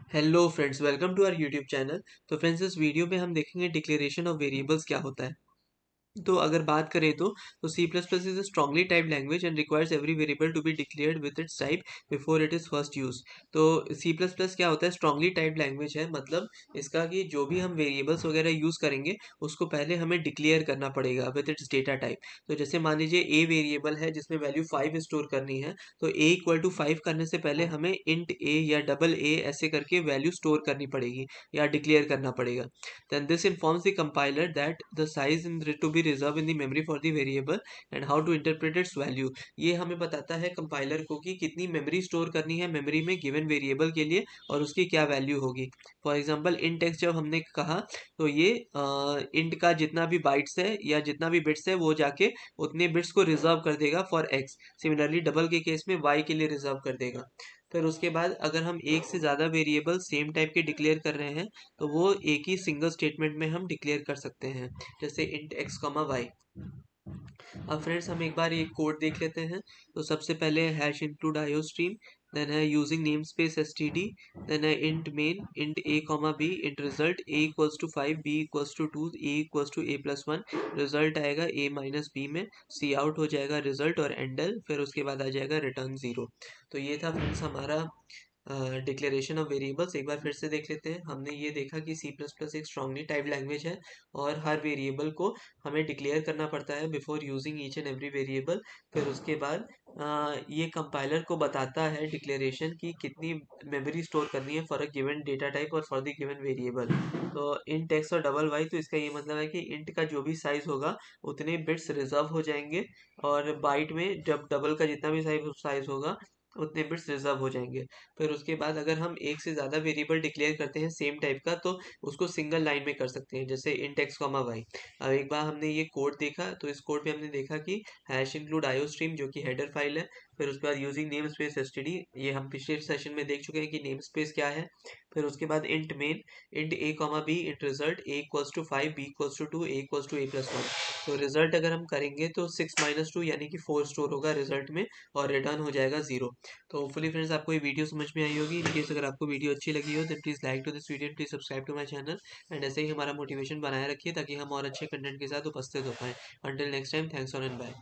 Hello friends, welcome to our YouTube channel. तो friends, इस video में हम देखेंगे डिक्लेरेशन ऑफ वेरिएबल्स क्या होता है। तो अगर बात करें तो C plus plus is a strongly type language and requires every variable to be declared with its type before it is first use. तो सी प्लस प्लस क्या होता है, स्ट्रांगली टाइप लैंग्वेज है। मतलब इसका कि जो भी हम वेरिएबल्स वगैरह यूज करेंगे उसको पहले हमें डिक्लेयर करना पड़ेगा विद इट्स डेटा टाइप। तो जैसे मान लीजिए ए वेरिएबल है जिसमें वैल्यू 5 स्टोर करनी है, तो ए इक्वल टू 5 करने से पहले हमें इंट ए या डबल ए ऐसे करके वैल्यू स्टोर करनी पड़ेगी या डिक्लेयर करना पड़ेगा। Then this informs the compiler that the size to be reserved in the memory for the variable and how to interpret its value। ये हमें बताता है कंपाइलर को कि कितनी मेमोरी स्टोर करनी है मेमोरी में गिवन वेरिएबल के लिए और उसकी क्या वैल्यू होगी। फॉर एग्जांपल int x जब हमने कहा तो ये int का जितना भी बाइट्स है या जितना भी बिट्स है वो जाके उतने बिट्स को रिजर्व कर देगा फॉर x। सिमिलरली डबल के केस में y के लिए रिजर्व कर देगा। फिर उसके बाद अगर हम एक से ज़्यादा वेरिएबल सेम टाइप के डिक्लेयर कर रहे हैं तो वो एक ही सिंगल स्टेटमेंट में हम डिक्लेयर कर सकते हैं, जैसे इंट एक्स कॉमा वाई। अब फ्रेंड्स हम एक बार ये कोड देख लेते हैं। तो सबसे पहले hash include iostream, then है using namespace STD, then है int main int A comma B int result A equals to 5 B equals to 2 A equals to A plus 1। रिजल्ट आएगा ए माइनस बी में, सी out हो जाएगा result और एंडल, फिर उसके बाद आ जाएगा रिटर्न 0। तो ये था फ्रेंड्स हमारा डिक्लेरेशन ऑफ वेरिएबल्स। एक बार फिर से देख लेते हैं। हमने ये देखा कि सी प्लस प्लस एक स्ट्रांगली टाइप लैंग्वेज है और हर वेरिएबल को हमें डिक्लेयर करना पड़ता है before using each and every variable. फिर उसके बाद ये कंपाइलर को बताता है डिक्लेरेशन की कितनी मेमोरी स्टोर करनी है for a given data type और फॉर द गिवन वेरिएबल। तो इंट एक्स और डबल वाई, तो इसका ये मतलब है कि इंट का जो भी साइज होगा उतने बिट्स रिजर्व हो जाएंगे और बाइट में जब डबल का जितना भी साइज होगा उतने बिट्स रिजर्व हो जाएंगे। फिर उसके बाद अगर हम एक से ज़्यादा वेरिएबल डिक्लेयर करते हैं सेम टाइप का तो उसको सिंगल लाइन में कर सकते हैं, जैसे इंट एक्स कॉमा वाई। अब एक बार हमने ये कोड देखा तो इस कोड में हमने देखा कि हैश इंक्लूड आईओ स्ट्रीम जो कि हेडर फाइल है। फिर उसके बाद यूजिंग नेम स्पेस एसटीडी, ये हम पिछले सेशन में देख चुके हैं कि नेम स्पेस क्या है। फिर उसके बाद int main int A comma B int result A equals to 5 B equals to 2 A equals to A plus 1। तो रिजल्ट अगर हम करेंगे तो 6 माइनस 2 यानी कि 4 स्टोर होगा रिजल्ट में और रिटर्न हो जाएगा 0। तो होपफुली फ्रेंड्स आपको ये वीडियो समझ में आई होगी। इन केस अगर आपको वीडियो अच्छी लगी हो then please like to this video, please subscribe to my channel and ऐसे ही हमारा मोटिवेशन बनाए रखिए ताकि हम और अच्छे कंटेंट के साथ उपस्थित हो पाएँ। Until next time, thanks on and bye.